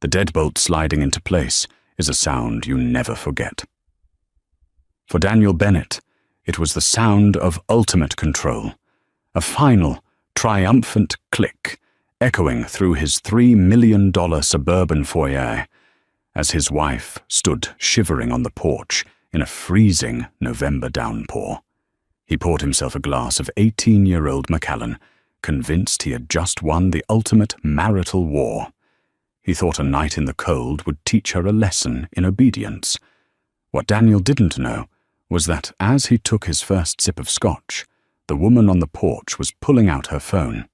The deadbolt sliding into place is a sound you never forget. For Daniel Bennett, it was the sound of ultimate control, a final, triumphant click echoing through his $3 million suburban foyer as his wife stood shivering on the porch in a freezing November downpour. He poured himself a glass of 18-year-old Macallan, convinced he had just won the ultimate marital war. He thought a night in the cold would teach her a lesson in obedience. What Daniel didn't know was that as he took his first sip of scotch, the woman on the porch was pulling out her phone,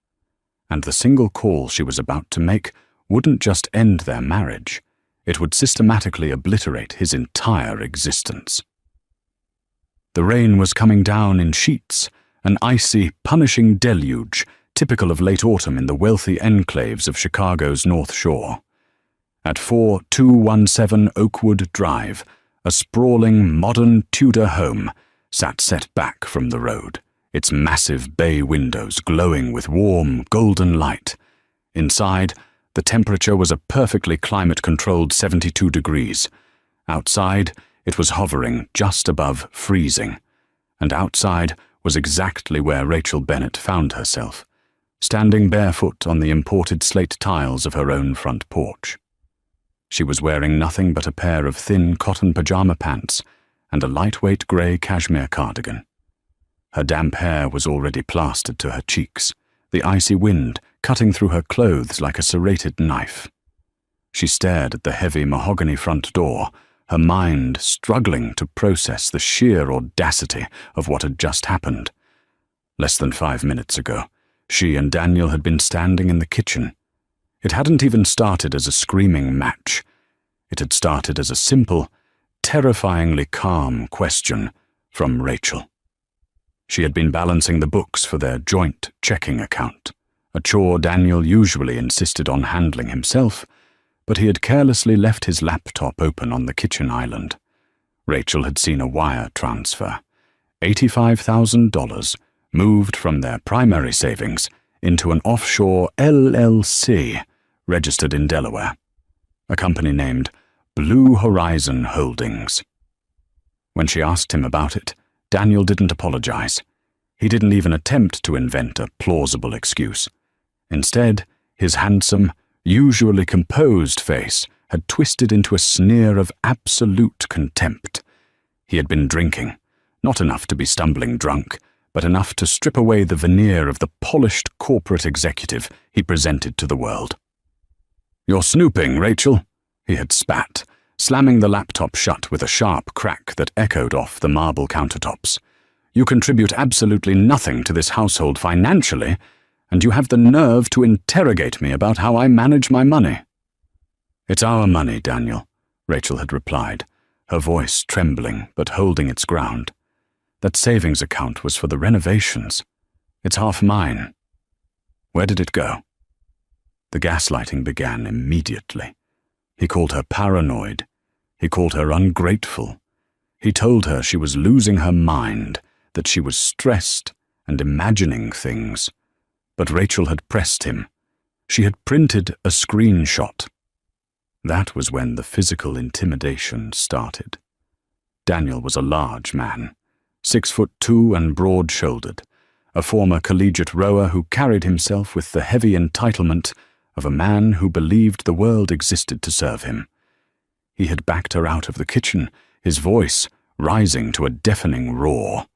and the single call she was about to make wouldn't just end their marriage, it would systematically obliterate his entire existence. The rain was coming down in sheets, an icy, punishing deluge typical of late autumn in the wealthy enclaves of Chicago's North Shore. At 4217 Oakwood Drive, a sprawling, modern Tudor home sat set back from the road, its massive bay windows glowing with warm, golden light. Inside, the temperature was a perfectly climate-controlled 72 degrees. Outside, it was hovering just above freezing. And outside was exactly where Rachel Bennett found herself, standing barefoot on the imported slate tiles of her own front porch. She was wearing nothing but a pair of thin cotton pajama pants and a lightweight grey cashmere cardigan. Her damp hair was already plastered to her cheeks, the icy wind cutting through her clothes like a serrated knife. She stared at the heavy mahogany front door, her mind struggling to process the sheer audacity of what had just happened. Less than 5 minutes ago, she and Daniel had been standing in the kitchen. It hadn't even started as a screaming match. It had started as a simple, terrifyingly calm question from Rachel. She had been balancing the books for their joint checking account, a chore Daniel usually insisted on handling himself, but he had carelessly left his laptop open on the kitchen island. Rachel had seen a wire transfer, $85,000, moved from their primary savings into an offshore LLC registered in Delaware, a company named Blue Horizon Holdings. When she asked him about it, Daniel didn't apologize. He didn't even attempt to invent a plausible excuse. Instead, his handsome, usually composed face had twisted into a sneer of absolute contempt. He had been drinking, not enough to be stumbling drunk, but enough to strip away the veneer of the polished corporate executive he presented to the world. "You're snooping, Rachel," he had spat, slamming the laptop shut with a sharp crack that echoed off the marble countertops. "You contribute absolutely nothing to this household financially, and you have the nerve to interrogate me about how I manage my money." "It's our money, Daniel," Rachel had replied, her voice trembling but holding its ground. "That savings account was for the renovations. It's half mine. Where did it go?" The gaslighting began immediately. He called her paranoid. He called her ungrateful. He told her she was losing her mind, that she was stressed and imagining things. But Rachel had pressed him. She had printed a screenshot. That was when the physical intimidation started. Daniel was a large man, 6'2" and broad-shouldered, a former collegiate rower who carried himself with the heavy entitlement of a man who believed the world existed to serve him. He had backed her out of the kitchen, his voice rising to a deafening roar,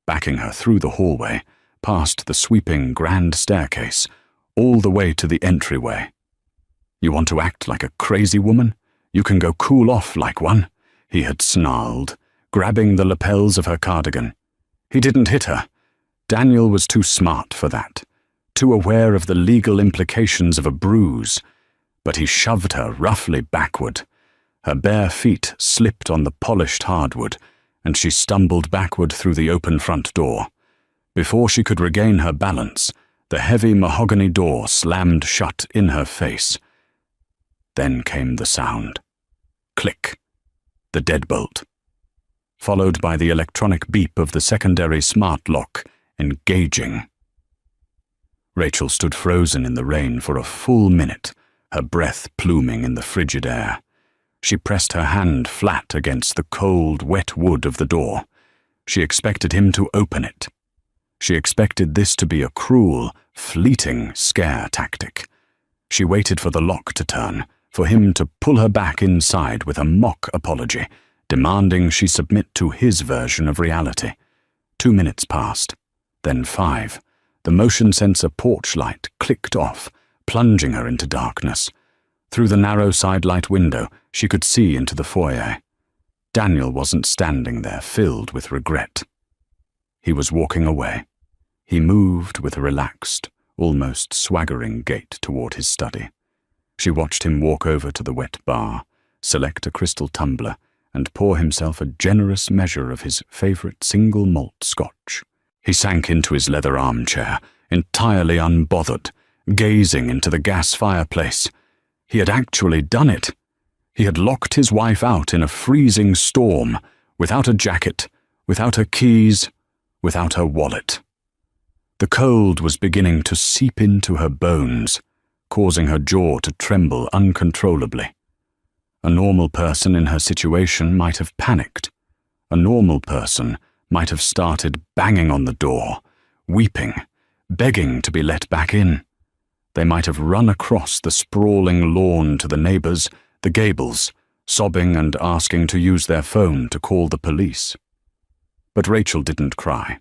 backing her through the hallway, past the sweeping grand staircase, all the way to the entryway. "You want to act like a crazy woman? You can go cool off like one," he had snarled, grabbing the lapels of her cardigan. He didn't hit her. Daniel was too smart for that, too aware of the legal implications of a bruise, but he shoved her roughly backward. Her bare feet slipped on the polished hardwood, and she stumbled backward through the open front door. Before she could regain her balance, the heavy mahogany door slammed shut in her face. Then came the sound. Click. The deadbolt. Followed by the electronic beep of the secondary smart lock, engaging. Rachel stood frozen in the rain for a full minute, her breath pluming in the frigid air. She pressed her hand flat against the cold, wet wood of the door. She expected him to open it. She expected this to be a cruel, fleeting scare tactic. She waited for the lock to turn, for him to pull her back inside with a mock apology, demanding she submit to his version of reality. 2 minutes passed, then 5. The motion sensor porch light clicked off, plunging her into darkness. Through the narrow sidelight window, she could see into the foyer. Daniel wasn't standing there, filled with regret. He was walking away. He moved with a relaxed, almost swaggering gait toward his study. She watched him walk over to the wet bar, select a crystal tumbler, and pour himself a generous measure of his favorite single malt scotch. He sank into his leather armchair, entirely unbothered, gazing into the gas fireplace. He had actually done it. He had locked his wife out in a freezing storm, without a jacket, without her keys, without her wallet. The cold was beginning to seep into her bones, causing her jaw to tremble uncontrollably. A normal person in her situation might have panicked. A normal person might have started banging on the door, weeping, begging to be let back in. They might have run across the sprawling lawn to the neighbors, the Gables, sobbing and asking to use their phone to call the police. But Rachel didn't cry.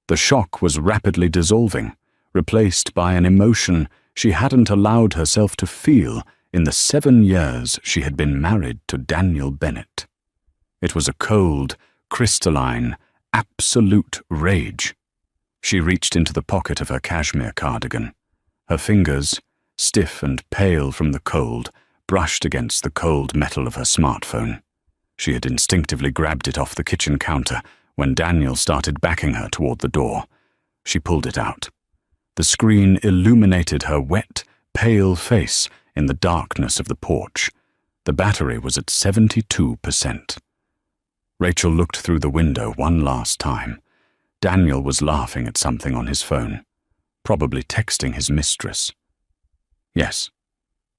The shock was rapidly dissolving, replaced by an emotion she hadn't allowed herself to feel in the 7 years she had been married to Daniel Bennett. It was a cold, crystalline, absolute rage. She reached into the pocket of her cashmere cardigan. Her fingers, stiff and pale from the cold, brushed against the cold metal of her smartphone. She had instinctively grabbed it off the kitchen counter when Daniel started backing her toward the door. She pulled it out. The screen illuminated her wet, pale face in the darkness of the porch. The battery was at 72%. Rachel looked through the window one last time. Daniel was laughing at something on his phone, probably texting his mistress. Yes,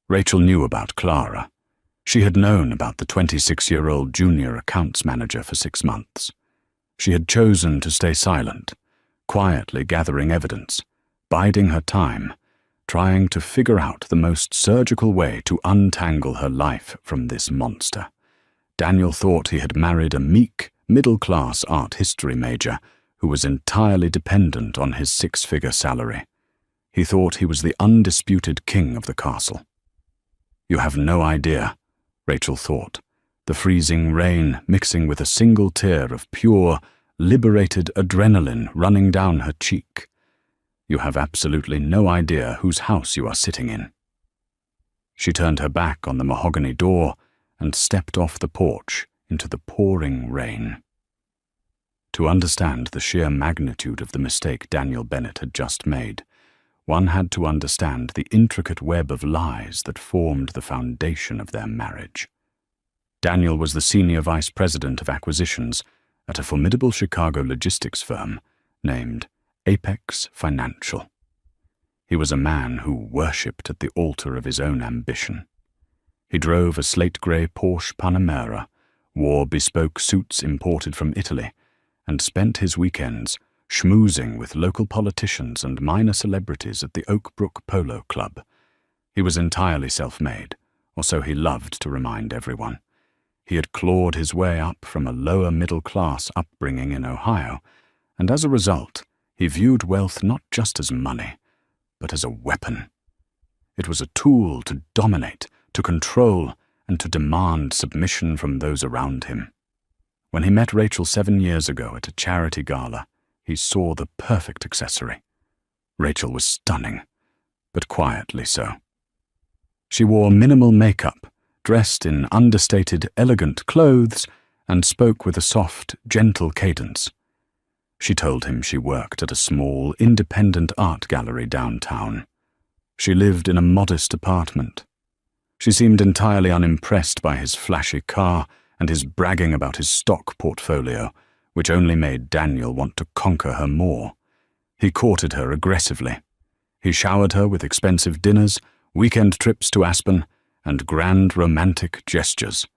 Rachel knew about Clara. She had known about the 26-year-old junior accounts manager for 6 months. She had chosen to stay silent, quietly gathering evidence, biding her time, trying to figure out the most surgical way to untangle her life from this monster. Daniel thought he had married a meek, middle-class art history major who was entirely dependent on his 6-figure salary. He thought he was the undisputed king of the castle. You have no idea, Rachel thought, the freezing rain mixing with a single tear of pure, liberated adrenaline running down her cheek. You have absolutely no idea whose house you are sitting in. She turned her back on the mahogany door and stepped off the porch into the pouring rain. To understand the sheer magnitude of the mistake Daniel Bennett had just made, one had to understand the intricate web of lies that formed the foundation of their marriage. Daniel was the senior vice president of acquisitions at a formidable Chicago logistics firm named Apex Financial. He was a man who worshipped at the altar of his own ambition. He drove a slate-grey Porsche Panamera, wore bespoke suits imported from Italy, and spent his weekends schmoozing with local politicians and minor celebrities at the Oak Brook Polo Club. He was entirely self-made, or so he loved to remind everyone. He had clawed his way up from a lower middle-class upbringing in Ohio, and as a result, he viewed wealth not just as money, but as a weapon. It was a tool to dominate, to control, and to demand submission from those around him. When he met Rachel 7 years ago at a charity gala, he saw the perfect accessory. Rachel was stunning, but quietly so. She wore minimal makeup, dressed in understated, elegant clothes, and spoke with a soft, gentle cadence. She told him she worked at a small, independent art gallery downtown. She lived in a modest apartment. She seemed entirely unimpressed by his flashy car and his bragging about his stock portfolio, which only made Daniel want to conquer her more. He courted her aggressively. He showered her with expensive dinners, weekend trips to Aspen, and grand romantic gestures.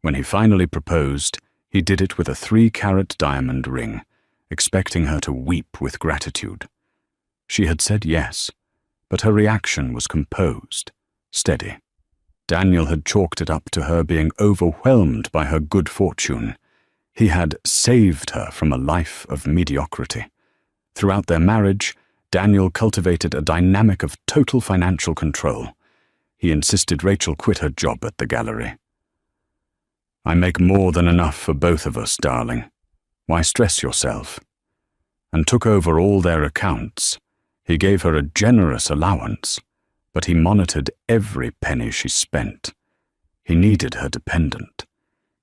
When he finally proposed, he did it with a 3-carat diamond ring, expecting her to weep with gratitude. She had said yes, but her reaction was composed, steady. Daniel had chalked it up to her being overwhelmed by her good fortune. He had saved her from a life of mediocrity. Throughout their marriage, Daniel cultivated a dynamic of total financial control. He insisted Rachel quit her job at the gallery. "I make more than enough for both of us, darling. Why stress yourself?" And took over all their accounts. He gave her a generous allowance, but he monitored every penny she spent. He needed her dependent.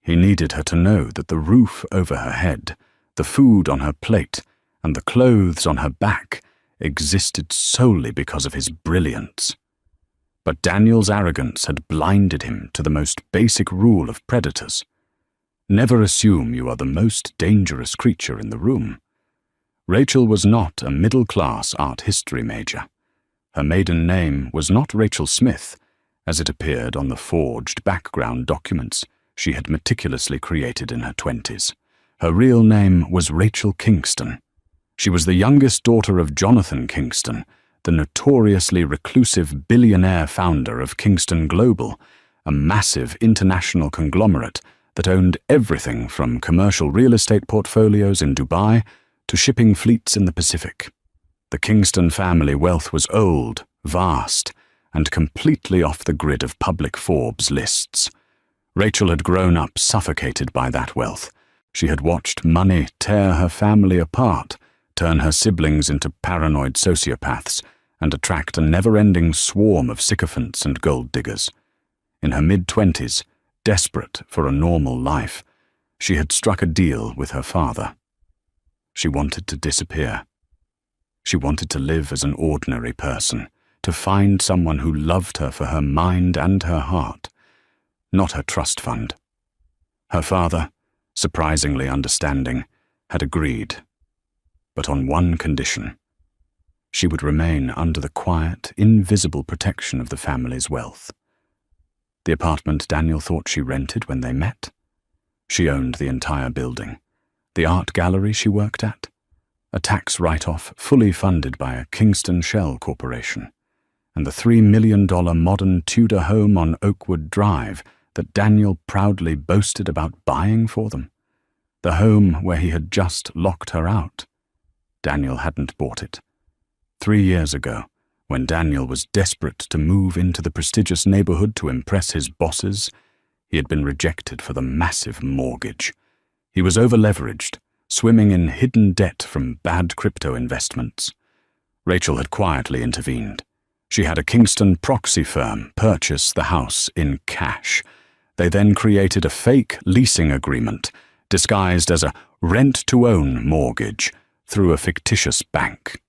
He needed her to know that the roof over her head, the food on her plate, and the clothes on her back existed solely because of his brilliance. But Daniel's arrogance had blinded him to the most basic rule of predators. Never assume you are the most dangerous creature in the room. Rachel was not a middle-class art history major. Her maiden name was not Rachel Smith, as it appeared on the forged background documents she had meticulously created in her 20s. Her real name was Rachel Kingston. She was the youngest daughter of Jonathan Kingston, the notoriously reclusive billionaire founder of Kingston Global, a massive international conglomerate that owned everything from commercial real estate portfolios in Dubai to shipping fleets in the Pacific. The Kingston family wealth was old, vast, and completely off the grid of public Forbes lists. Rachel had grown up suffocated by that wealth. She had watched money tear her family apart, turn her siblings into paranoid sociopaths, and attract a never-ending swarm of sycophants and gold diggers. In her mid-20s, desperate for a normal life, she had struck a deal with her father. She wanted to disappear. She wanted to live as an ordinary person, to find someone who loved her for her mind and her heart, not her trust fund. Her father, surprisingly understanding, had agreed, but on one condition. She would remain under the quiet, invisible protection of the family's wealth. The apartment Daniel thought she rented when they met? She owned the entire building. The art gallery she worked at? A tax write-off fully funded by a Kingston Shell Corporation, and the $3 million modern Tudor home on Oakwood Drive that Daniel proudly boasted about buying for them. The home where he had just locked her out. Daniel hadn't bought it. 3 years ago, when Daniel was desperate to move into the prestigious neighborhood to impress his bosses, he had been rejected for the massive mortgage. He was over-leveraged, swimming in hidden debt from bad crypto investments. Rachel had quietly intervened. She had a Kingston proxy firm purchase the house in cash. They then created a fake leasing agreement, disguised as a rent-to-own mortgage, through a fictitious bank.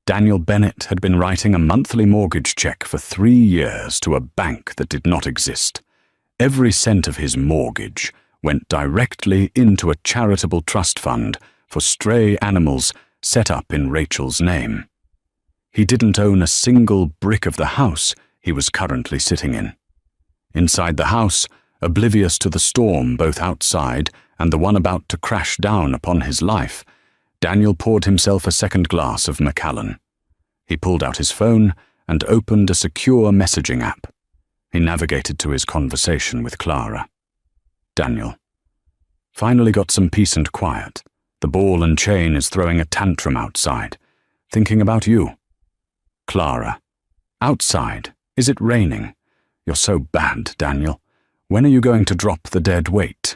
Daniel Bennett had been writing a monthly mortgage check for 3 years to a bank that did not exist. Every cent of his mortgage went directly into a charitable trust fund for stray animals set up in Rachel's name. He didn't own a single brick of the house he was currently sitting in. Inside the house, oblivious to the storm both outside and the one about to crash down upon his life, Daniel poured himself a second glass of Macallan. He pulled out his phone and opened a secure messaging app. He navigated to his conversation with Clara. Daniel. Finally got some peace and quiet. The ball and chain is throwing a tantrum outside. Thinking about you. Clara. Outside. Is it raining? You're so bad, Daniel. When are you going to drop the dead weight?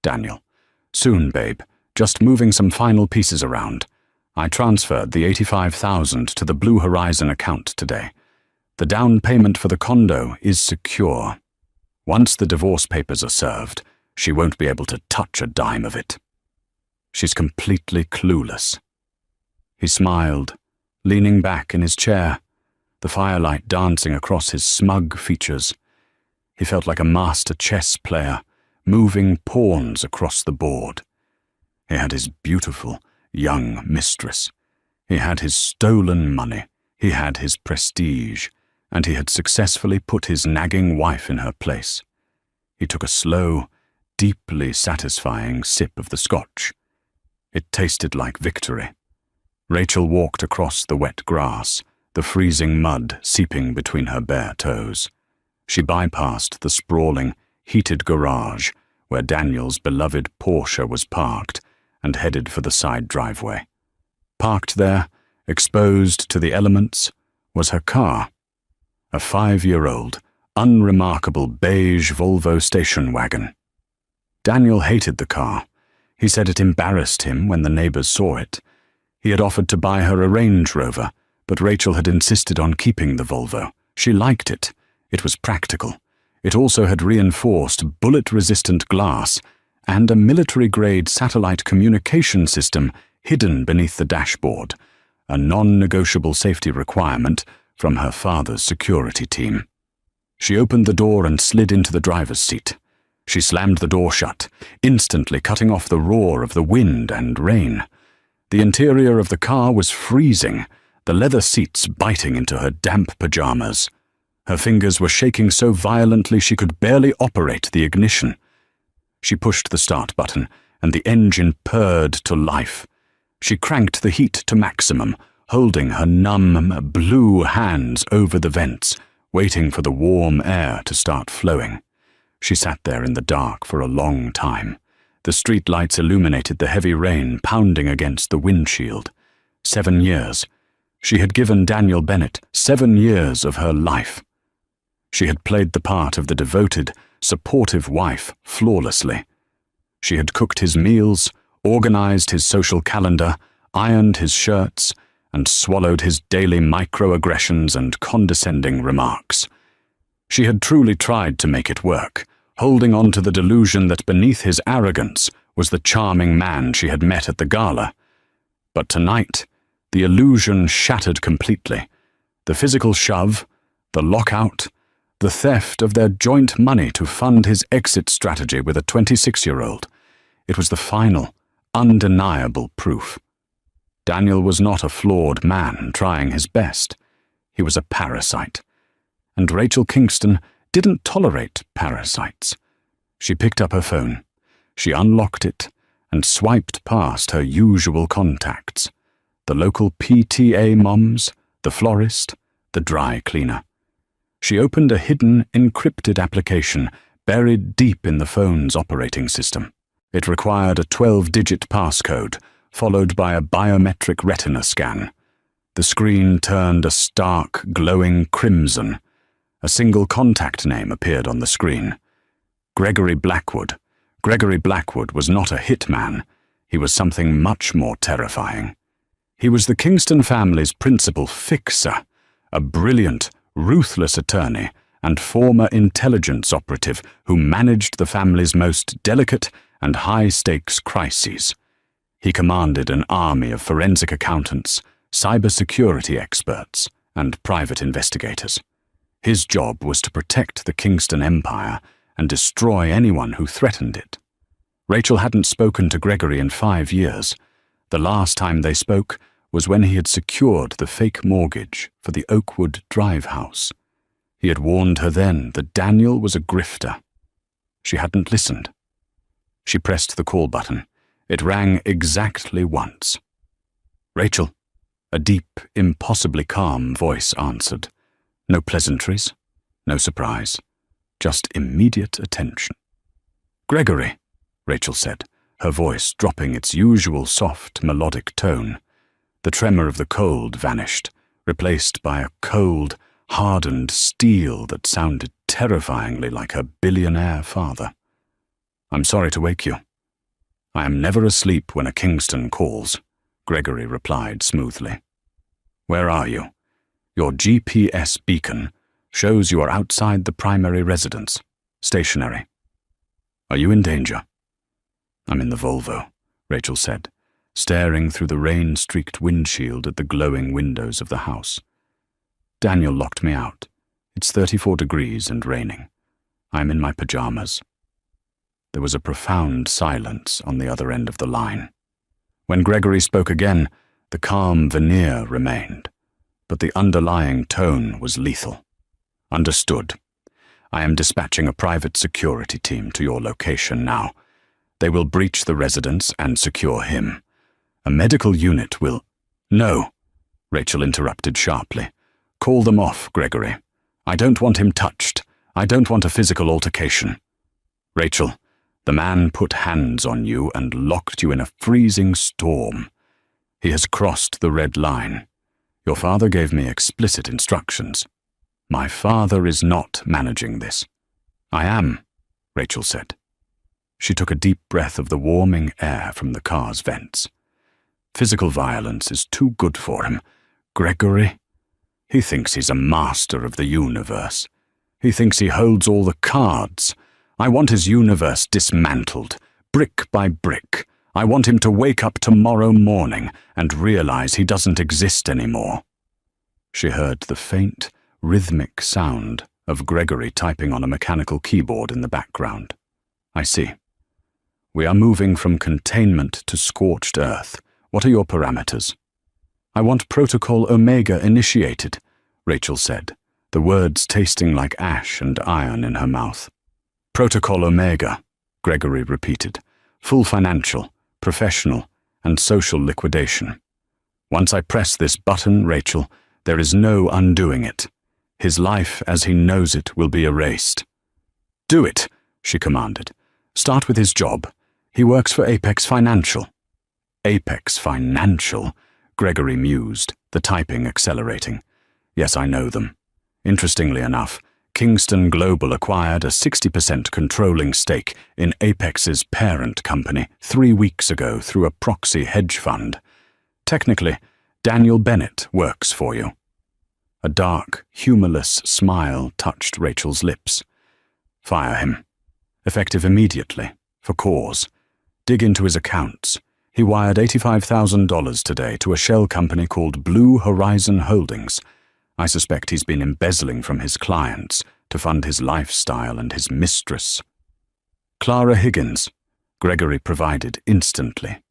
Daniel. Soon, babe. Just moving some final pieces around. I transferred the $85,000 to the Blue Horizon account today. The down payment for the condo is secure. Once the divorce papers are served, she won't be able to touch a dime of it. She's completely clueless. He smiled, leaning back in his chair, the firelight dancing across his smug features. He felt like a master chess player, moving pawns across the board. He had his beautiful, young mistress. He had his stolen money. He had his prestige. and he had successfully put his nagging wife in her place. He took a slow, deeply satisfying sip of the scotch. It tasted like victory. Rachel walked across the wet grass, the freezing mud seeping between her bare toes. She bypassed the sprawling, heated garage where Daniel's beloved Porsche was parked and headed for the side driveway. Parked there, exposed to the elements, was her car. A 5-year-old, unremarkable beige Volvo station wagon. Daniel hated the car. He said it embarrassed him when the neighbors saw it. He had offered to buy her a Range Rover, but Rachel had insisted on keeping the Volvo. She liked it. It was practical. It also had reinforced, bullet-resistant glass and a military-grade satellite communication system hidden beneath the dashboard, a non-negotiable safety requirement from her father's security team. She opened the door and slid into the driver's seat. She slammed the door shut, instantly cutting off the roar of the wind and rain. The interior of the car was freezing, the leather seats biting into her damp pajamas. Her fingers were shaking so violently she could barely operate the ignition. She pushed the start button, and the engine purred to life. She cranked the heat to maximum, holding her numb, blue hands over the vents, waiting for the warm air to start flowing. She sat there in the dark for a long time. The streetlights illuminated the heavy rain pounding against the windshield. 7 years. She had given Daniel Bennett 7 years of her life. She had played the part of the devoted, supportive wife flawlessly. She had cooked his meals, organized his social calendar, ironed his shirts, and swallowed his daily microaggressions and condescending remarks. She had truly tried to make it work, holding on to the delusion that beneath his arrogance was the charming man she had met at the gala. But tonight, the illusion shattered completely. The physical shove, the lockout, the theft of their joint money to fund his exit strategy with a 26-year-old. It was the final, undeniable proof. Daniel was not a flawed man trying his best. He was a parasite. And Rachel Kingston didn't tolerate parasites. She picked up her phone. She unlocked it and swiped past her usual contacts. The local PTA moms, the florist, the dry cleaner. She opened a hidden, encrypted application buried deep in the phone's operating system. It required a 12-digit passcode, followed by a biometric retina scan. The screen turned a stark, glowing crimson. A single contact name appeared on the screen. Gregory Blackwood. Gregory Blackwood was not a hitman. He was something much more terrifying. He was the Kingston family's principal fixer, a brilliant, ruthless attorney and former intelligence operative who managed the family's most delicate and high-stakes crises. He commanded an army of forensic accountants, cybersecurity experts, and private investigators. His job was to protect the Kingston Empire and destroy anyone who threatened it. Rachel hadn't spoken to Gregory in 5 years. The last time they spoke was when he had secured the fake mortgage for the Oakwood Drive house. He had warned her then that Daniel was a grifter. She hadn't listened. She pressed the call button. It rang exactly once. "Rachel," a deep, impossibly calm voice answered. No pleasantries, no surprise, just immediate attention. "Gregory," Rachel said, her voice dropping its usual soft, melodic tone. The tremor of the cold vanished, replaced by a cold, hardened steel that sounded terrifyingly like her billionaire father. "I'm sorry to wake you." "I am never asleep when a Kingston calls," Gregory replied smoothly. "Where are you? Your GPS beacon shows you are outside the primary residence, stationary. Are you in danger?" "I'm in the Volvo," Rachel said, staring through the rain-streaked windshield at the glowing windows of the house. "Daniel locked me out. It's 34 degrees and raining. I'm in my pajamas." There was a profound silence on the other end of the line. When Gregory spoke again, the calm veneer remained, but the underlying tone was lethal. Understood. I am dispatching a private security team to your location now. They will breach the residence and secure him. A medical unit will— No, Rachel interrupted sharply. Call them off, Gregory. I don't want him touched. I don't want a physical altercation. Rachel, the man put hands on you and locked you in a freezing storm. He has crossed the red line. Your father gave me explicit instructions. My father is not managing this. I am, Rachel said. She took a deep breath of the warming air from the car's vents. Physical violence is too good for him. Gregory, he thinks he's a master of the universe. He thinks he holds all the cards. I want his universe dismantled, brick by brick. I want him to wake up tomorrow morning and realize he doesn't exist anymore. She heard the faint, rhythmic sound of Gregory typing on a mechanical keyboard in the background. I see. We are moving from containment to scorched earth. What are your parameters? I want Protocol Omega initiated, Rachel said, the words tasting like ash and iron in her mouth. Protocol Omega, Gregory repeated. Full financial, professional, and social liquidation. Once I press this button, Rachel, there is no undoing it. His life as he knows it will be erased. Do it, she commanded. Start with his job. He works for Apex Financial. Apex Financial, Gregory mused, the typing accelerating. Yes, I know them. Interestingly enough, Kingston Global acquired a 60% controlling stake in Apex's parent company 3 weeks ago through a proxy hedge fund. Technically, Daniel Bennett works for you. A dark, humorless smile touched Rachel's lips. Fire him. Effective immediately. For cause. Dig into his accounts. He wired $85,000 today to a shell company called Blue Horizon Holdings. I suspect he's been embezzling from his clients to fund his lifestyle and his mistress. Clara Higgins, Gregory provided instantly.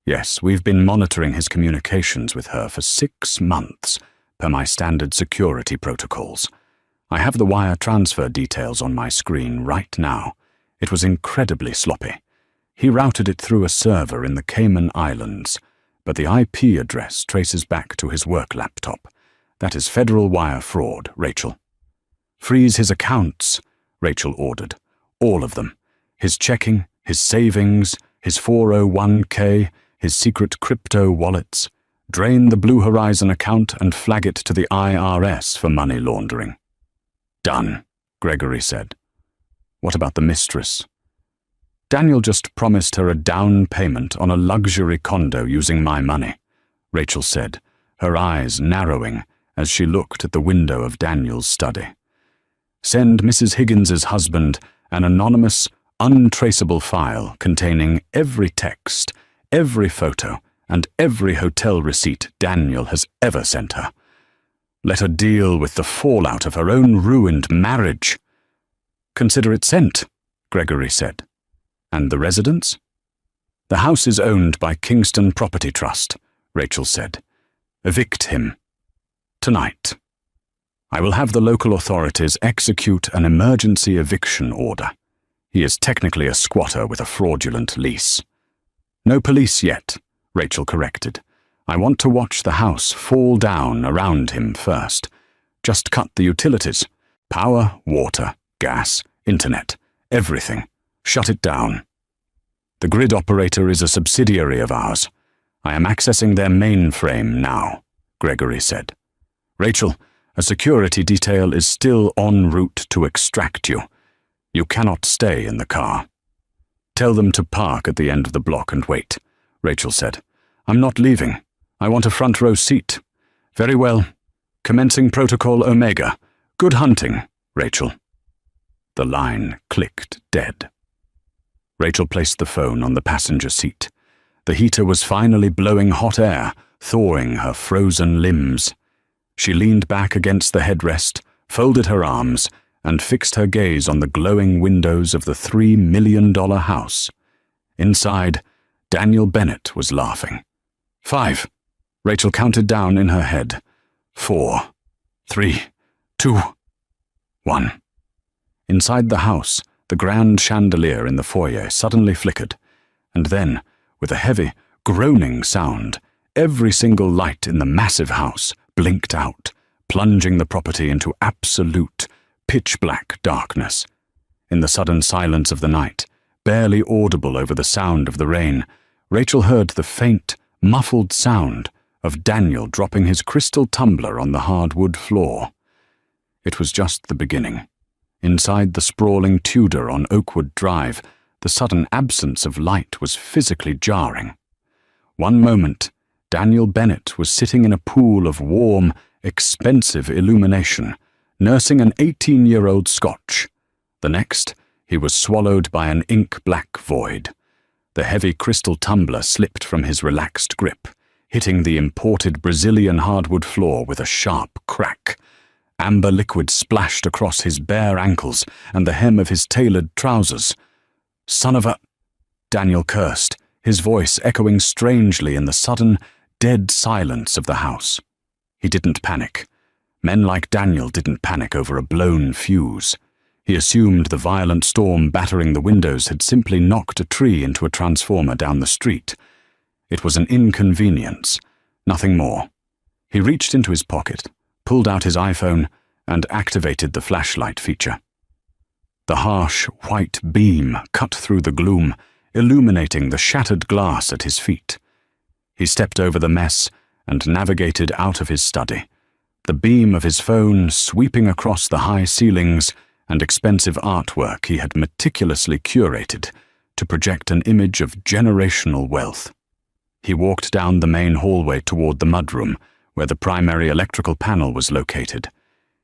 Yes, we've been monitoring his communications with her for 6 months, per my standard security protocols. I have the wire transfer details on my screen right now. It was incredibly sloppy. He routed it through a server in the Cayman Islands, but the IP address traces back to his work laptop. That is federal wire fraud, Rachel. Freeze his accounts, Rachel ordered. All of them. His checking, his savings, his 401k, his secret crypto wallets. Drain the Blue Horizon account and flag it to the IRS for money laundering. Done, Gregory said. What about the mistress? Daniel just promised her a down payment on a luxury condo using my money, Rachel said, her eyes narrowing as she looked at the window of Daniel's study. Send Mrs. Higgins's husband an anonymous, untraceable file containing every text, every photo, and every hotel receipt Daniel has ever sent her. Let her deal with the fallout of her own ruined marriage. Consider it sent, Gregory said. And the residence? The house is owned by Kingston Property Trust, Rachel said. Evict him. Tonight. I will have the local authorities execute an emergency eviction order. He is technically a squatter with a fraudulent lease. No police yet, Rachel corrected. I want to watch the house fall down around him first. Just cut the utilities. Power, water, gas, internet, everything. Shut it down. The grid operator is a subsidiary of ours. I am accessing their mainframe now, Gregory said. Rachel, a security detail is still en route to extract you. You cannot stay in the car. Tell them to park at the end of the block and wait, Rachel said. I'm not leaving. I want a front row seat. Very well. Commencing Protocol Omega. Good hunting, Rachel. The line clicked dead. Rachel placed the phone on the passenger seat. The heater was finally blowing hot air, thawing her frozen limbs. She leaned back against the headrest, folded her arms, and fixed her gaze on the glowing windows of the $3 million house. Inside, Daniel Bennett was laughing. 5. Rachel counted down in her head. 4, 3, 2, 1. Inside the house, the grand chandelier in the foyer suddenly flickered, and then, with a heavy, groaning sound, every single light in the massive house blinked out, plunging the property into absolute, pitch-black darkness. In the sudden silence of the night, barely audible over the sound of the rain, Rachel heard the faint, muffled sound of Daniel dropping his crystal tumbler on the hardwood floor. It was just the beginning. Inside the sprawling Tudor on Oakwood Drive, the sudden absence of light was physically jarring. One moment, Daniel Bennett was sitting in a pool of warm, expensive illumination, nursing an 18-year-old Scotch. The next, he was swallowed by an ink-black void. The heavy crystal tumbler slipped from his relaxed grip, hitting the imported Brazilian hardwood floor with a sharp crack. Amber liquid splashed across his bare ankles and the hem of his tailored trousers. "Son of a—" Daniel cursed, his voice echoing strangely in the sudden, dead silence of the house. He didn't panic. Men like Daniel didn't panic over a blown fuse. He assumed the violent storm battering the windows had simply knocked a tree into a transformer down the street. It was an inconvenience, nothing more. He reached into his pocket, pulled out his iPhone, and activated the flashlight feature. The harsh, white beam cut through the gloom, illuminating the shattered glass at his feet. He stepped over the mess and navigated out of his study, the beam of his phone sweeping across the high ceilings and expensive artwork he had meticulously curated to project an image of generational wealth. He walked down the main hallway toward the mudroom, where the primary electrical panel was located.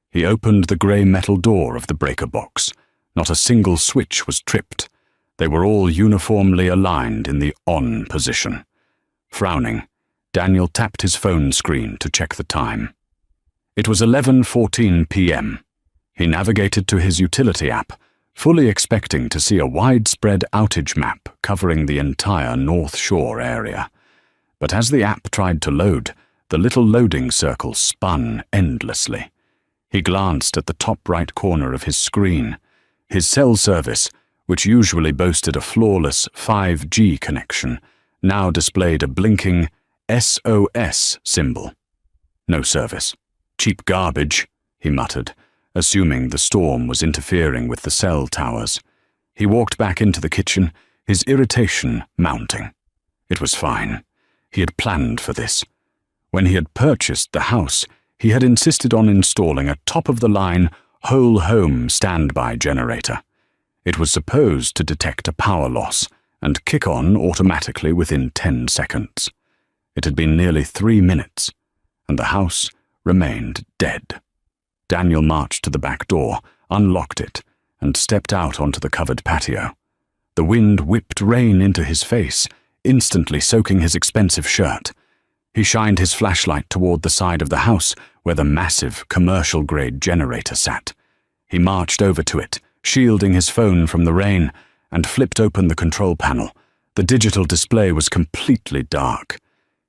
He opened the grey metal door of the breaker box. Not a single switch was tripped. They were all uniformly aligned in the on position. Frowning, Daniel tapped his phone screen to check the time. It was 11:14 p.m. He navigated to his utility app, fully expecting to see a widespread outage map covering the entire North Shore area. But as the app tried to load, the little loading circle spun endlessly. He glanced at the top right corner of his screen. His cell service, which usually boasted a flawless 5G connection, now displayed a blinking SOS symbol. No service. Cheap garbage, he muttered, assuming the storm was interfering with the cell towers. He walked back into the kitchen, his irritation mounting. It was fine. He had planned for this. When he had purchased the house, he had insisted on installing a top-of-the-line, whole-home standby generator. It was supposed to detect a power loss and kick on automatically within 10 seconds. It had been nearly 3 minutes, and the house remained dead. Daniel marched to the back door, unlocked it, and stepped out onto the covered patio. The wind whipped rain into his face, instantly soaking his expensive shirt. He shined his flashlight toward the side of the house where the massive, commercial-grade generator sat. He marched over to it, shielding his phone from the rain, and flipped open the control panel. The digital display was completely dark.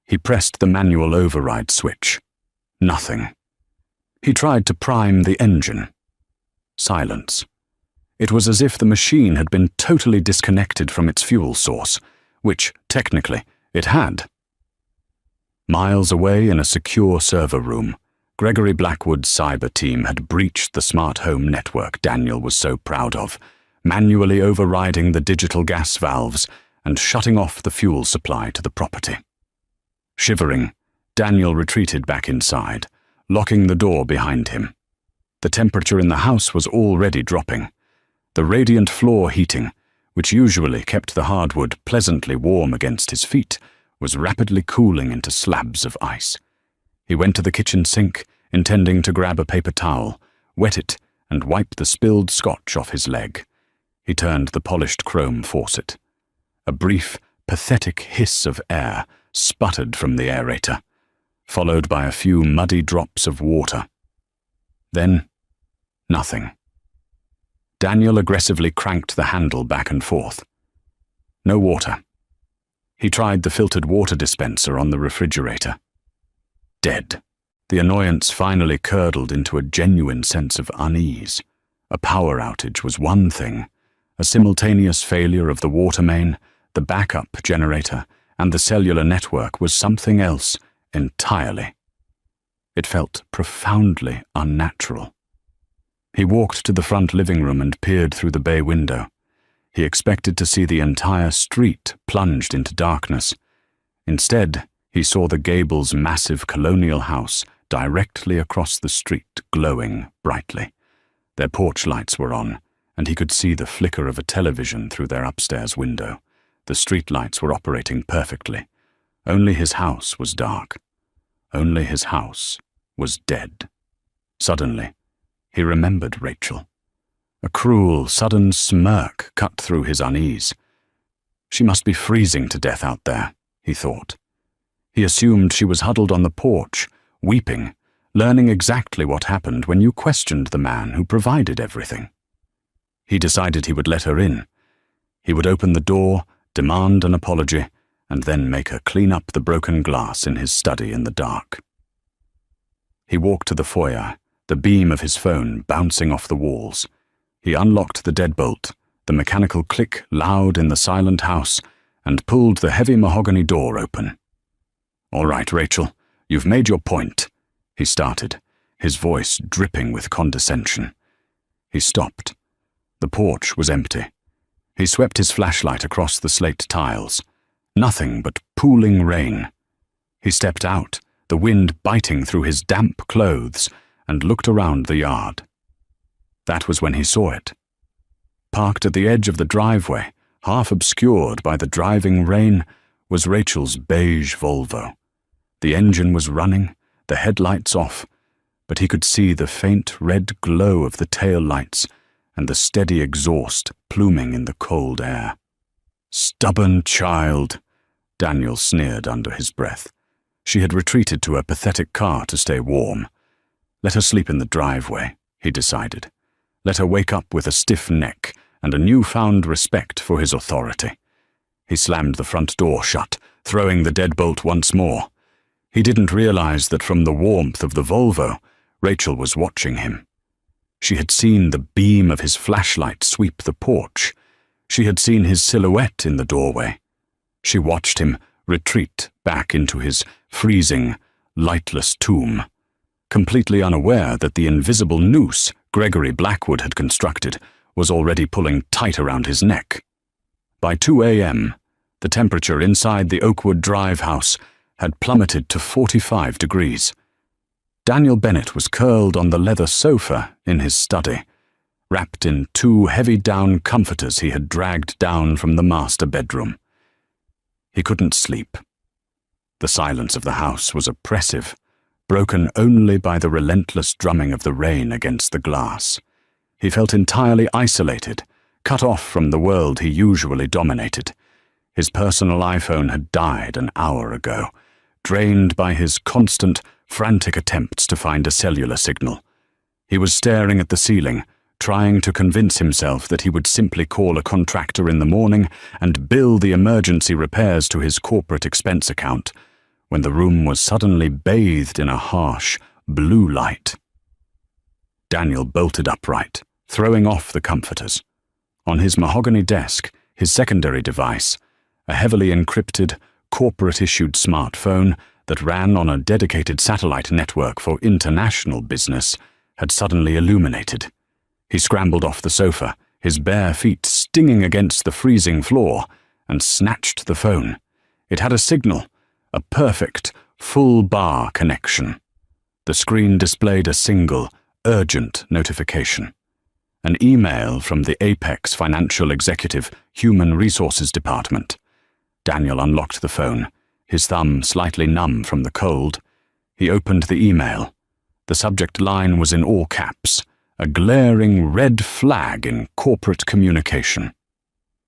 He pressed the manual override switch. Nothing. He tried to prime the engine. Silence. It was as if the machine had been totally disconnected from its fuel source, which, technically, it had. Miles away in a secure server room, Gregory Blackwood's cyber team had breached the smart home network Daniel was so proud of, manually overriding the digital gas valves and shutting off the fuel supply to the property. Shivering, Daniel retreated back inside, locking the door behind him. The temperature in the house was already dropping. The radiant floor heating, which usually kept the hardwood pleasantly warm against his feet, was rapidly cooling into slabs of ice. He went to the kitchen sink, intending to grab a paper towel, wet it, and wipe the spilled scotch off his leg. He turned the polished chrome faucet. A brief, pathetic hiss of air sputtered from the aerator, followed by a few muddy drops of water. Then, nothing. Daniel aggressively cranked the handle back and forth. No water. He tried the filtered water dispenser on the refrigerator. Dead. The annoyance finally curdled into a genuine sense of unease. A power outage was one thing. A simultaneous failure of the water main, the backup generator, and the cellular network was something else entirely. It felt profoundly unnatural. He walked to the front living room and peered through the bay window. He expected to see the entire street plunged into darkness. Instead, he saw the Gables' massive colonial house directly across the street glowing brightly. Their porch lights were on, and he could see the flicker of a television through their upstairs window. The street lights were operating perfectly. Only his house was dark. Only his house was dead. Suddenly, he remembered Rachel. A cruel, sudden smirk cut through his unease. She must be freezing to death out there, he thought. He assumed she was huddled on the porch, weeping, learning exactly what happened when you questioned the man who provided everything. He decided he would let her in. He would open the door, demand an apology, and then make her clean up the broken glass in his study in the dark. He walked to the foyer, the beam of his phone bouncing off the walls. He unlocked the deadbolt, the mechanical click loud in the silent house, and pulled the heavy mahogany door open. "All right, Rachel, you've made your point," he started, his voice dripping with condescension. He stopped. The porch was empty. He swept his flashlight across the slate tiles. Nothing but pooling rain. He stepped out, the wind biting through his damp clothes, and looked around the yard. That was when he saw it. Parked at the edge of the driveway, half obscured by the driving rain, was Rachel's beige Volvo. The engine was running, the headlights off, but he could see the faint red glow of the tail lights and the steady exhaust pluming in the cold air. "Stubborn child," Daniel sneered under his breath. She had retreated to her pathetic car to stay warm. Let her sleep in the driveway, he decided. Let her wake up with a stiff neck and a newfound respect for his authority. He slammed the front door shut, throwing the deadbolt once more. He didn't realize that from the warmth of the Volvo, Rachel was watching him. She had seen the beam of his flashlight sweep the porch. She had seen his silhouette in the doorway. She watched him retreat back into his freezing, lightless tomb, completely unaware that the invisible noose Gregory Blackwood had constructed was already pulling tight around his neck. By 2 a.m., the temperature inside the Oakwood Drive house had plummeted to 45 degrees. Daniel Bennett was curled on the leather sofa in his study, wrapped in 2 heavy down comforters he had dragged down from the master bedroom. He couldn't sleep. The silence of the house was oppressive, broken only by the relentless drumming of the rain against the glass. He felt entirely isolated, cut off from the world he usually dominated. His personal iPhone had died an hour ago, drained by his constant, frantic attempts to find a cellular signal. He was staring at the ceiling, trying to convince himself that he would simply call a contractor in the morning and bill the emergency repairs to his corporate expense account, when the room was suddenly bathed in a harsh, blue light. Daniel bolted upright, throwing off the comforters. On his mahogany desk, his secondary device, a heavily encrypted, corporate-issued smartphone that ran on a dedicated satellite network for international business, had suddenly illuminated. He scrambled off the sofa, his bare feet stinging against the freezing floor, and snatched the phone. It had a signal, a perfect, full-bar connection. The screen displayed a single, urgent notification. An email from the Apex Financial Executive Human Resources Department. Daniel unlocked the phone, his thumb slightly numb from the cold. He opened the email. The subject line was in all caps, a glaring red flag in corporate communication.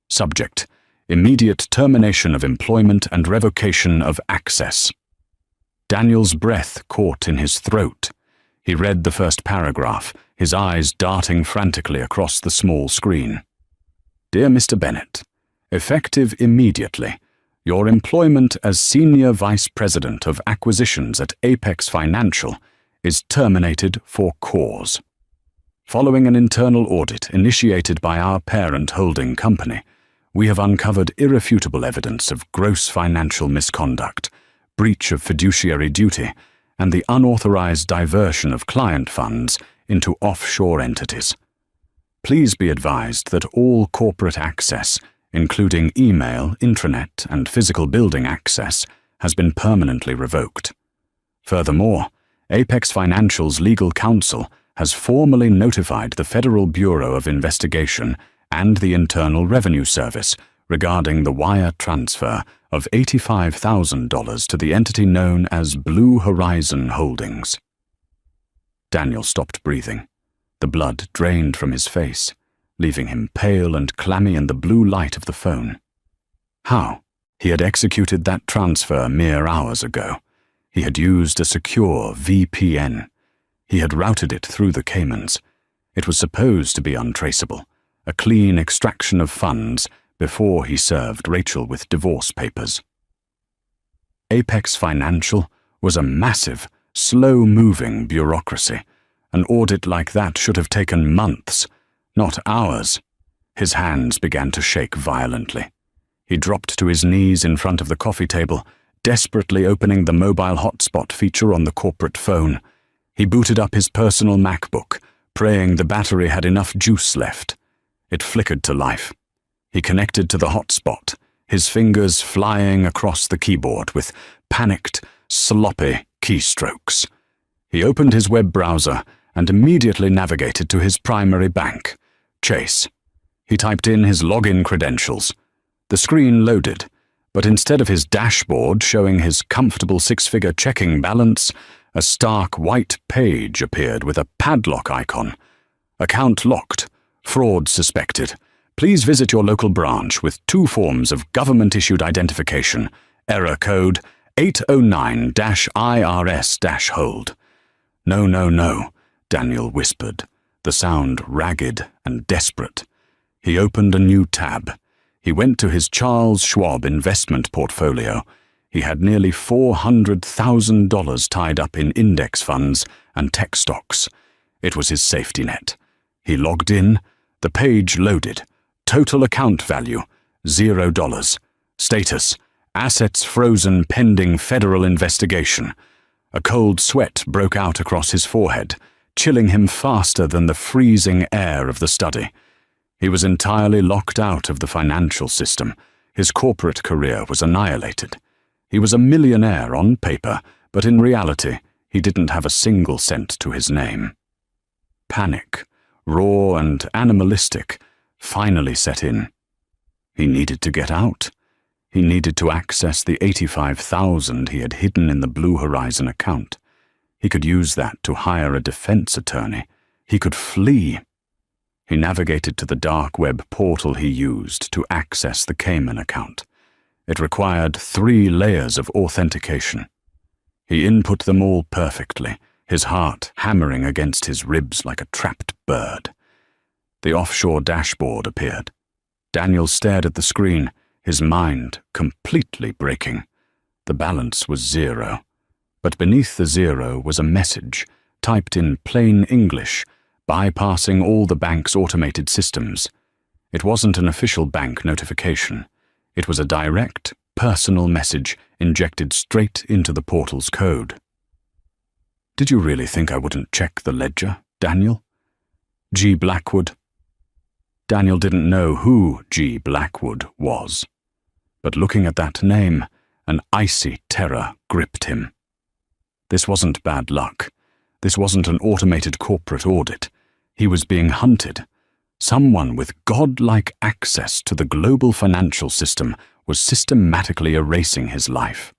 Subject: immediate termination of employment and revocation of access. Daniel's breath caught in his throat. He read the first paragraph, his eyes darting frantically across the small screen. Dear Mr. Bennett, effective immediately, your employment as Senior Vice President of Acquisitions at Apex Financial is terminated for cause. Following an internal audit initiated by our parent holding company, we have uncovered irrefutable evidence of gross financial misconduct, breach of fiduciary duty, and the unauthorized diversion of client funds into offshore entities. Please be advised that all corporate access, including email, intranet, and physical building access, has been permanently revoked. Furthermore, Apex Financial's legal counsel has formally notified the Federal Bureau of Investigation and the Internal Revenue Service regarding the wire transfer of $85,000 to the entity known as Blue Horizon Holdings. Daniel stopped breathing. The blood drained from his face, leaving him pale and clammy in the blue light of the phone. How? He had executed that transfer mere hours ago. He had used a secure VPN. He had routed it through the Caymans. It was supposed to be untraceable, a clean extraction of funds before he served Rachel with divorce papers. Apex Financial was a massive, slow-moving bureaucracy. An audit like that should have taken months, not hours. His hands began to shake violently. He dropped to his knees in front of the coffee table, desperately opening the mobile hotspot feature on the corporate phone. He booted up his personal MacBook, praying the battery had enough juice left. It flickered to life. He connected to the hotspot, his fingers flying across the keyboard with panicked, sloppy keystrokes. He opened his web browser and immediately navigated to his primary bank, Chase. He typed in his login credentials. The screen loaded, but instead of his dashboard showing his comfortable six-figure checking balance, a stark white page appeared with a padlock icon. Account locked. Fraud suspected. Please visit your local branch with 2 forms of government-issued identification. Error code 809-IRS-hold. No, no, no, Daniel whispered, the sound ragged and desperate. He opened a new tab. He went to his Charles Schwab investment portfolio. He had nearly $400,000 tied up in index funds and tech stocks. It was his safety net. He logged in. The page loaded. Total account value, $0. Status, assets frozen pending federal investigation. A cold sweat broke out across his forehead, chilling him faster than the freezing air of the study. He was entirely locked out of the financial system. His corporate career was annihilated. He was a millionaire on paper, but in reality, he didn't have a single cent to his name. Panic, raw and animalistic, finally set in. He needed to get out. He needed to access the $85,000 he had hidden in the Blue Horizon account. He could use that to hire a defense attorney. He could flee. He navigated to the dark web portal he used to access the Cayman account. It required 3 layers of authentication. He input them all perfectly, his heart hammering against his ribs like a trapped bird. The offshore dashboard appeared. Daniel stared at the screen, his mind completely breaking. The balance was 0. But beneath the 0 was a message, typed in plain English, bypassing all the bank's automated systems. It wasn't an official bank notification. It was a direct, personal message injected straight into the portal's code. Did you really think I wouldn't check the ledger, Daniel? G. Blackwood. Daniel didn't know who G. Blackwood was. But looking at that name, an icy terror gripped him. This wasn't bad luck. This wasn't an automated corporate audit. He was being hunted. Someone with godlike access to the global financial system was systematically erasing his life.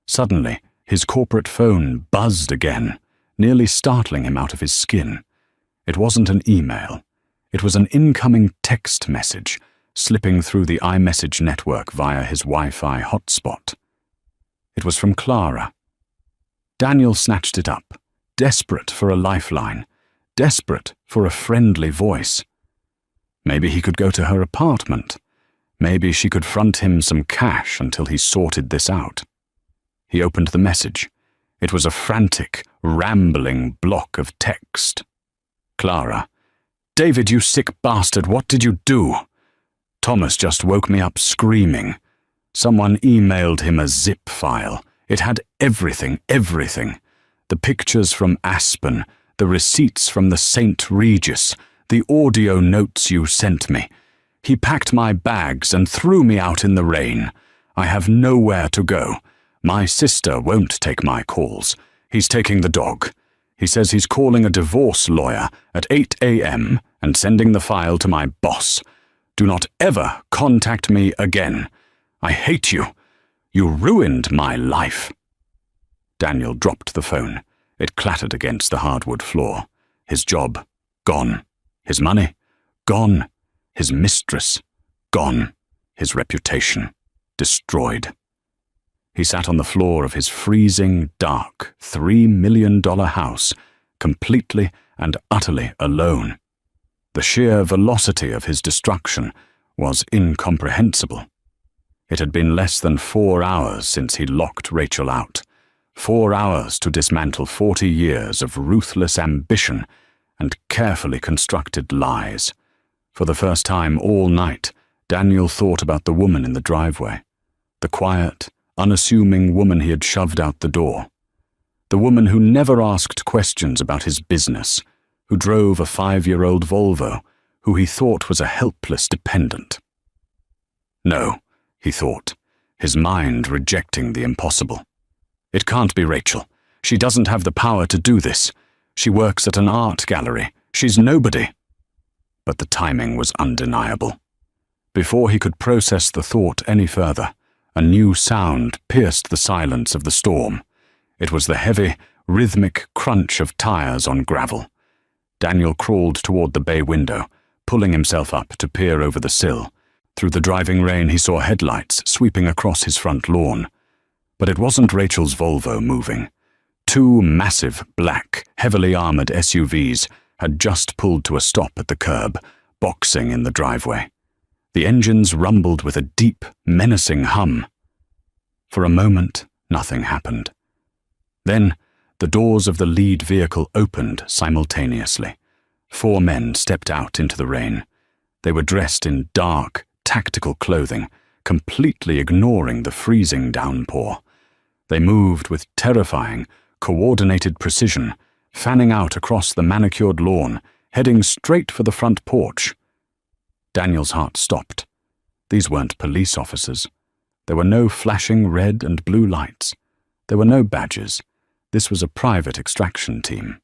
Suddenly, his corporate phone buzzed again, nearly startling him out of his skin. It wasn't an email. It was an incoming text message, slipping through the iMessage network via his Wi-Fi hotspot. It was from Clara. Daniel snatched it up, desperate for a lifeline, desperate for a friendly voice. Maybe he could go to her apartment. Maybe she could front him some cash until he sorted this out. He opened the message. It was a frantic, rambling block of text. Clara. David, you sick bastard, what did you do? Thomas just woke me up screaming. Someone emailed him a zip file. It had everything. The pictures from Aspen, the receipts from the St. Regis, the audio notes you sent me. He packed my bags and threw me out in the rain. I have nowhere to go. My sister won't take my calls. He's taking the dog. He says he's calling a divorce lawyer at 8 a.m. and sending the file to my boss. Do not ever contact me again. I hate you. You ruined my life. Daniel dropped the phone. It clattered against the hardwood floor. His job, gone. His money, gone. His mistress, gone. His reputation, destroyed. He sat on the floor of his freezing, dark, $3 million house, completely and utterly alone. The sheer velocity of his destruction was incomprehensible. It had been less than 4 hours since he locked Rachel out. 4 hours to dismantle 40 years of ruthless ambition and carefully constructed lies. For the first time all night, Daniel thought about the woman in the driveway. The quiet, unassuming woman he had shoved out the door. The woman who never asked questions about his business, who drove a 5-year-old Volvo, who he thought was a helpless dependent. No, he thought, his mind rejecting the impossible. It can't be Rachel. She doesn't have the power to do this. She works at an art gallery. She's nobody. But the timing was undeniable. Before he could process the thought any further, a new sound pierced the silence of the storm. It was the heavy, rhythmic crunch of tires on gravel. Daniel crawled toward the bay window, pulling himself up to peer over the sill. Through the driving rain he saw headlights sweeping across his front lawn. But it wasn't Rachel's Volvo moving. 2 massive, black, heavily armored SUVs had just pulled to a stop at the curb, boxing in the driveway. The engines rumbled with a deep, menacing hum. For a moment, nothing happened. Then, the doors of the lead vehicle opened simultaneously. 4 men stepped out into the rain. They were dressed in dark, tactical clothing, completely ignoring the freezing downpour. They moved with terrifying, coordinated precision, fanning out across the manicured lawn, heading straight for the front porch. Daniel's heart stopped. These weren't police officers. There were no flashing red and blue lights. There were no badges. This was a private extraction team.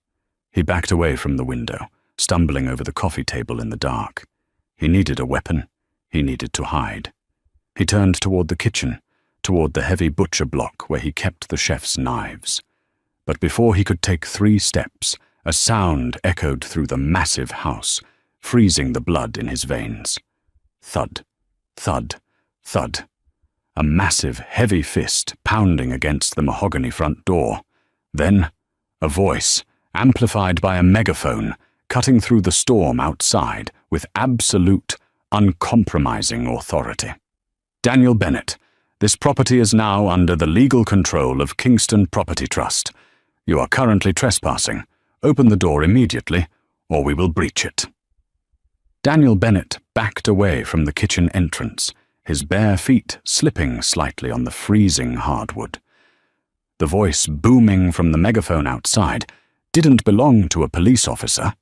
He backed away from the window, stumbling over the coffee table in the dark. He needed a weapon. He needed to hide. He turned toward the kitchen, toward the heavy butcher block where he kept the chef's knives. But before he could take 3 steps, a sound echoed through the massive house, freezing the blood in his veins. Thud, thud, thud. A massive, heavy fist pounding against the mahogany front door. Then, a voice, amplified by a megaphone, cutting through the storm outside with absolute, uncompromising authority. Daniel Bennett, this property is now under the legal control of Kingston Property Trust. You are currently trespassing. Open the door immediately, or we will breach it. Daniel Bennett backed away from the kitchen entrance, his bare feet slipping slightly on the freezing hardwood. The voice booming from the megaphone outside didn't belong to a police officer.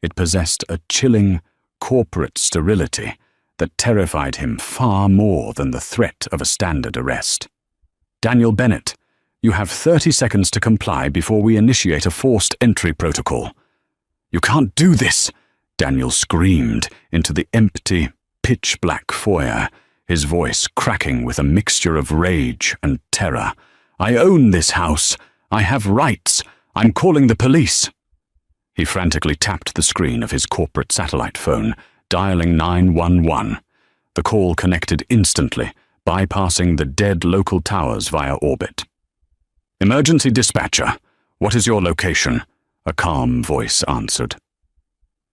It possessed a chilling, corporate sterility that terrified him far more than the threat of a standard arrest. Daniel Bennett, you have 30 seconds to comply before we initiate a forced entry protocol. You can't do this, Daniel screamed into the empty, pitch-black foyer, his voice cracking with a mixture of rage and terror. I own this house. I have rights. I'm calling the police. He frantically tapped the screen of his corporate satellite phone, dialing 911. The call connected instantly, bypassing the dead local towers via orbit. Emergency dispatcher, what is your location? A calm voice answered.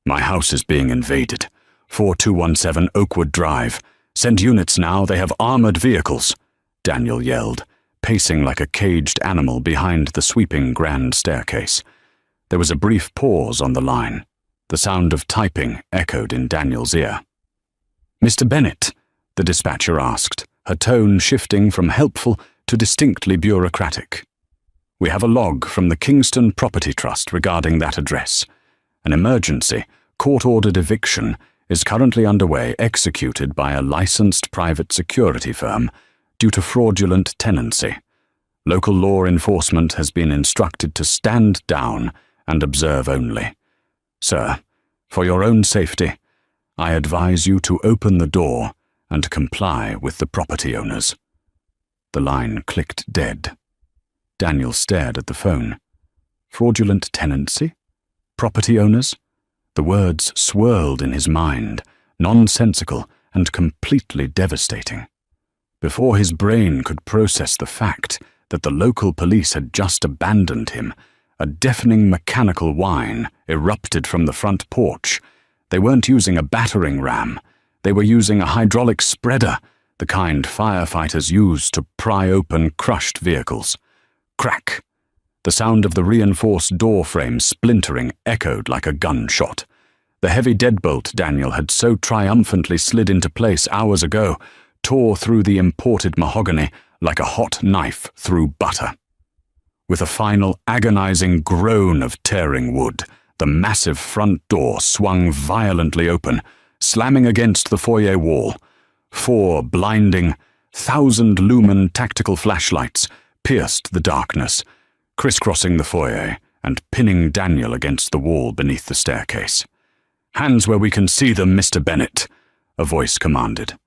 My house is being invaded. 4217 Oakwood Drive. Send units now, they have armored vehicles, Daniel yelled, pacing like a caged animal behind the sweeping grand staircase. There was a brief pause on the line. The sound of typing echoed in Daniel's ear. "Mr. Bennett?" the dispatcher asked, her tone shifting from helpful to distinctly bureaucratic. "We have a log from the Kingston Property Trust regarding that address. An emergency, court-ordered eviction is currently underway, executed by a licensed private security firm due to fraudulent tenancy. Local law enforcement has been instructed to stand down and observe only. Sir, for your own safety, I advise you to open the door and comply with the property owners." The line clicked dead. Daniel stared at the phone. Fraudulent tenancy? Property owners? The words swirled in his mind, nonsensical and completely devastating. Before his brain could process the fact that the local police had just abandoned him, a deafening mechanical whine erupted from the front porch. They weren't using a battering ram. They were using a hydraulic spreader, the kind firefighters use to pry open crushed vehicles. Crack! The sound of the reinforced door frame splintering echoed like a gunshot. The heavy deadbolt Daniel had so triumphantly slid into place hours ago tore through the imported mahogany like a hot knife through butter. With a final agonizing groan of tearing wood, the massive front door swung violently open, slamming against the foyer wall. 4 blinding, 1,000-lumen tactical flashlights pierced the darkness, crisscrossing the foyer and pinning Daniel against the wall beneath the staircase. "Hands where we can see them, Mr. Bennett," a voice commanded.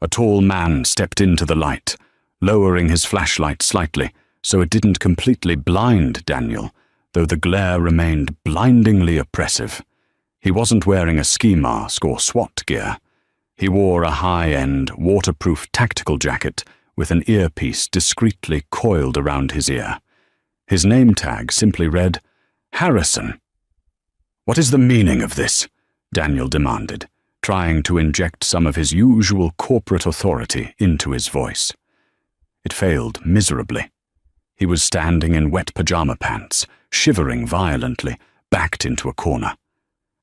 A tall man stepped into the light, lowering his flashlight slightly so it didn't completely blind Daniel, though the glare remained blindingly oppressive. He wasn't wearing a ski mask or SWAT gear. He wore a high-end, waterproof tactical jacket with an earpiece discreetly coiled around his ear. His name tag simply read, "Harrison." "What is the meaning of this?" Daniel demanded, trying to inject some of his usual corporate authority into his voice. It failed miserably. He was standing in wet pajama pants, shivering violently, backed into a corner.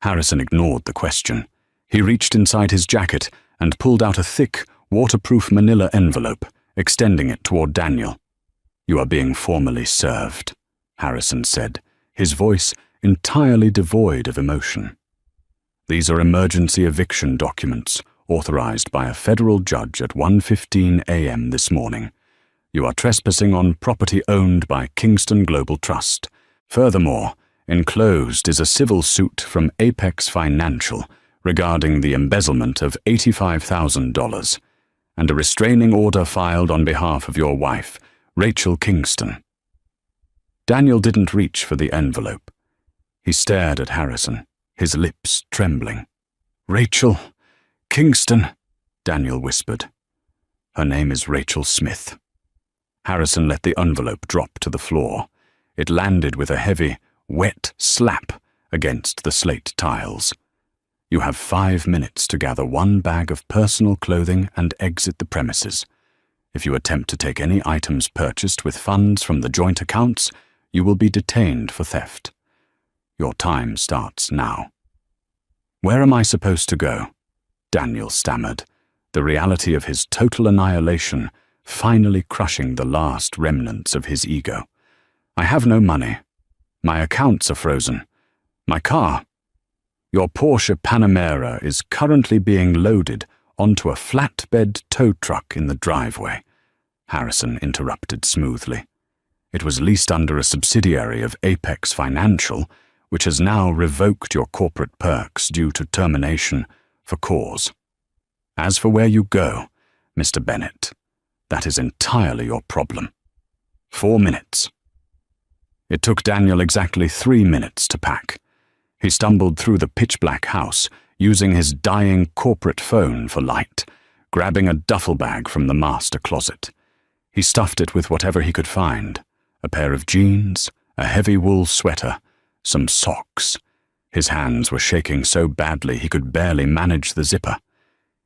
Harrison ignored the question. He reached inside his jacket and pulled out a thick, waterproof manila envelope, extending it toward Daniel. "You are being formally served," Harrison said, his voice entirely devoid of emotion. "These are emergency eviction documents, authorized by a federal judge at 1:15 a.m. this morning. You are trespassing on property owned by Kingston Global Trust. Furthermore, enclosed is a civil suit from Apex Financial regarding the embezzlement of $85,000, and a restraining order filed on behalf of your wife, Rachel Kingston." Daniel didn't reach for the envelope. He stared at Harrison, his lips trembling. "Rachel Kingston," Daniel whispered. "Her name is Rachel Smith." Harrison let the envelope drop to the floor. It landed with a heavy, wet slap against the slate tiles. "You have 5 minutes to gather 1 bag of personal clothing and exit the premises. If you attempt to take any items purchased with funds from the joint accounts, you will be detained for theft. Your time starts now." "Where am I supposed to go?" Daniel stammered, the reality of his total annihilation finally crushing the last remnants of his ego. "I have no money. My accounts are frozen. My car. Your Porsche Panamera is currently being loaded onto a flatbed tow truck in the driveway," Harrison interrupted smoothly. "It was leased under a subsidiary of Apex Financial, which has now revoked your corporate perks due to termination for cause. As for where you go, Mr. Bennett, that is entirely your problem. 4 minutes." It took Daniel exactly 3 minutes to pack. He stumbled through the pitch-black house, using his dying corporate phone for light, grabbing a duffel bag from the master closet. He stuffed it with whatever he could find: a pair of jeans, a heavy wool sweater, some socks. His hands were shaking so badly he could barely manage the zipper.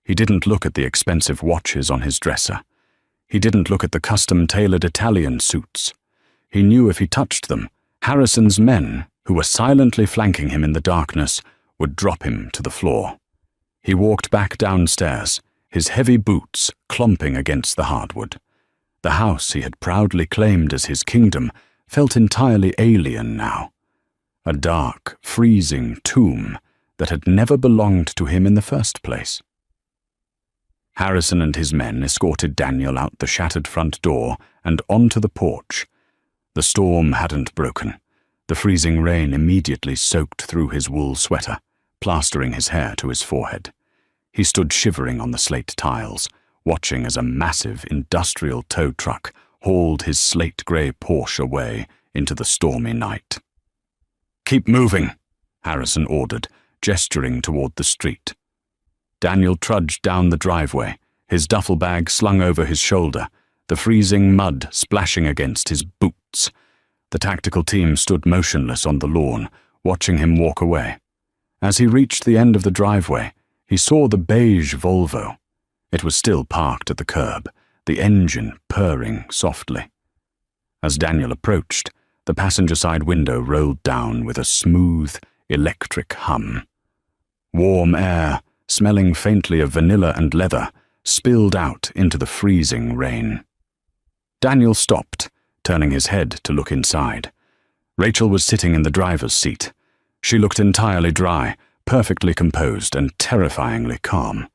He didn't look at the expensive watches on his dresser. He didn't look at the custom-tailored Italian suits. He knew if he touched them, Harrison's men, who were silently flanking him in the darkness, would drop him to the floor. He walked back downstairs, his heavy boots clomping against the hardwood. The house he had proudly claimed as his kingdom felt entirely alien now. A dark, freezing tomb that had never belonged to him in the first place. Harrison and his men escorted Daniel out the shattered front door and onto the porch. The storm hadn't broken. The freezing rain immediately soaked through his wool sweater, plastering his hair to his forehead. He stood shivering on the slate tiles, watching as a massive industrial tow truck hauled his slate-grey Porsche away into the stormy night. "Keep moving," Harrison ordered, gesturing toward the street. Daniel trudged down the driveway, his duffel bag slung over his shoulder, the freezing mud splashing against his boots. The tactical team stood motionless on the lawn, watching him walk away. As he reached the end of the driveway, he saw the beige Volvo. It was still parked at the curb, the engine purring softly. As Daniel approached, the passenger side window rolled down with a smooth, electric hum. Warm air, smelling faintly of vanilla and leather, spilled out into the freezing rain. Daniel stopped, turning his head to look inside. Rachel was sitting in the driver's seat. She looked entirely dry, perfectly composed and terrifyingly calm.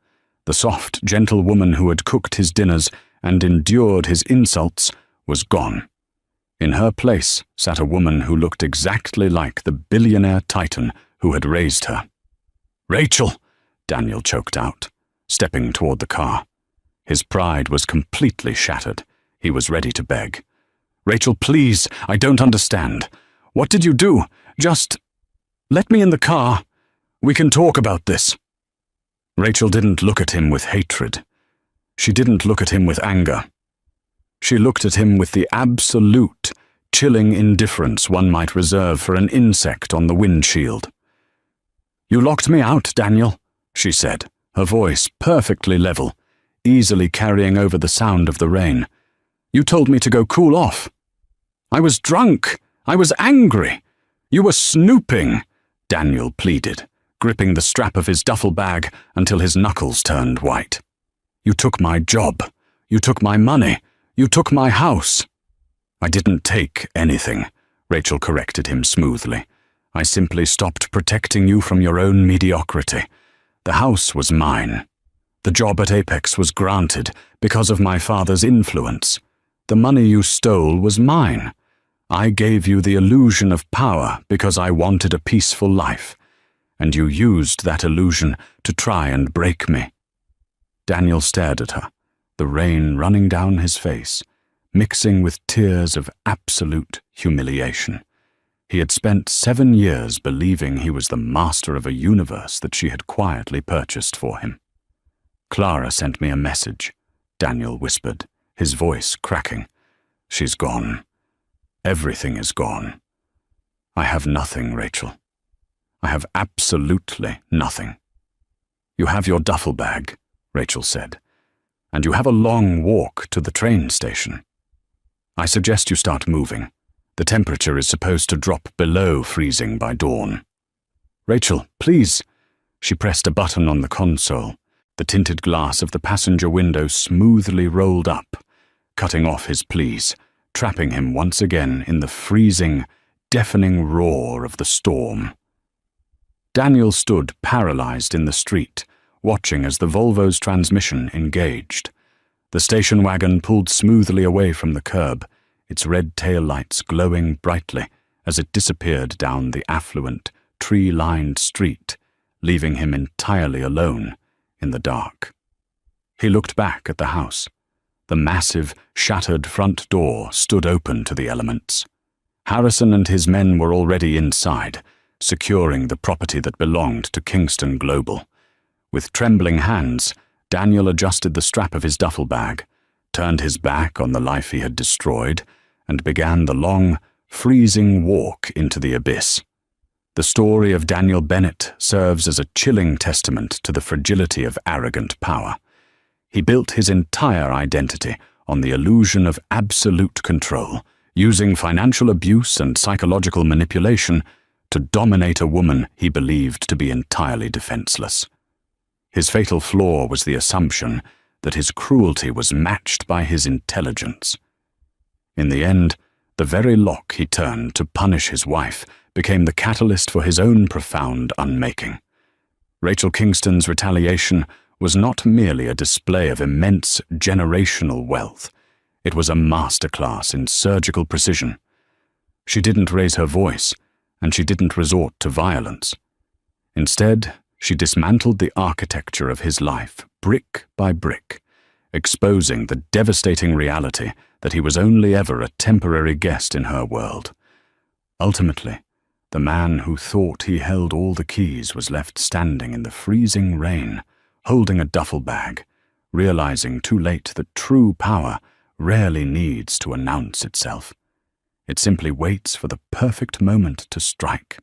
The soft, gentle woman who had cooked his dinners and endured his insults was gone. In her place sat a woman who looked exactly like the billionaire titan who had raised her. "Rachel!" Daniel choked out, stepping toward the car. His pride was completely shattered. He was ready to beg. "Rachel, please, I don't understand. What did you do? Just let me in the car. We can talk about this." Rachel didn't look at him with hatred. She didn't look at him with anger. She looked at him with the absolute, chilling indifference one might reserve for an insect on the windshield. "You locked me out, Daniel," she said, her voice perfectly level, easily carrying over the sound of the rain. "You told me to go cool off. I was drunk. I was angry. You were snooping," Daniel pleaded, gripping the strap of his duffel bag until his knuckles turned white. "You took my job. You took my money. You took my house." "I didn't take anything," Rachel corrected him smoothly. "I simply stopped protecting you from your own mediocrity. The house was mine. The job at Apex was granted because of my father's influence. The money you stole was mine. I gave you the illusion of power because I wanted a peaceful life, and you used that illusion to try and break me." Daniel stared at her, the rain running down his face, mixing with tears of absolute humiliation. He had spent 7 years believing he was the master of a universe that she had quietly purchased for him. "Clara sent me a message," Daniel whispered, his voice cracking. "She's gone. Everything is gone. I have nothing, Rachel. I have absolutely nothing." "You have your duffel bag," Rachel said, "and you have a long walk to the train station. I suggest you start moving. The temperature is supposed to drop below freezing by dawn." "Rachel, please." She pressed a button on the console. The tinted glass of the passenger window smoothly rolled up, cutting off his pleas, trapping him once again in the freezing, deafening roar of the storm. Daniel stood paralyzed in the street, watching as the Volvo's transmission engaged. The station wagon pulled smoothly away from the curb, its red taillights glowing brightly as it disappeared down the affluent, tree-lined street, leaving him entirely alone in the dark. He looked back at the house. The massive, shattered front door stood open to the elements. Harrison and his men were already inside, securing the property that belonged to Kingston Global. With trembling hands, Daniel adjusted the strap of his duffel bag, turned his back on the life he had destroyed, and began the long, freezing walk into the abyss. The story of Daniel Bennett serves as a chilling testament to the fragility of arrogant power. He built his entire identity on the illusion of absolute control, using financial abuse and psychological manipulation to dominate a woman he believed to be entirely defenseless. His fatal flaw was the assumption that his cruelty was matched by his intelligence. In the end, the very lock he turned to punish his wife became the catalyst for his own profound unmaking. Rachel Kingston's retaliation was not merely a display of immense generational wealth. It was a masterclass in surgical precision. She didn't raise her voice, and she didn't resort to violence. Instead, she dismantled the architecture of his life, brick by brick, exposing the devastating reality that he was only ever a temporary guest in her world. Ultimately, the man who thought he held all the keys was left standing in the freezing rain, holding a duffel bag, realizing too late that true power rarely needs to announce itself. It simply waits for the perfect moment to strike.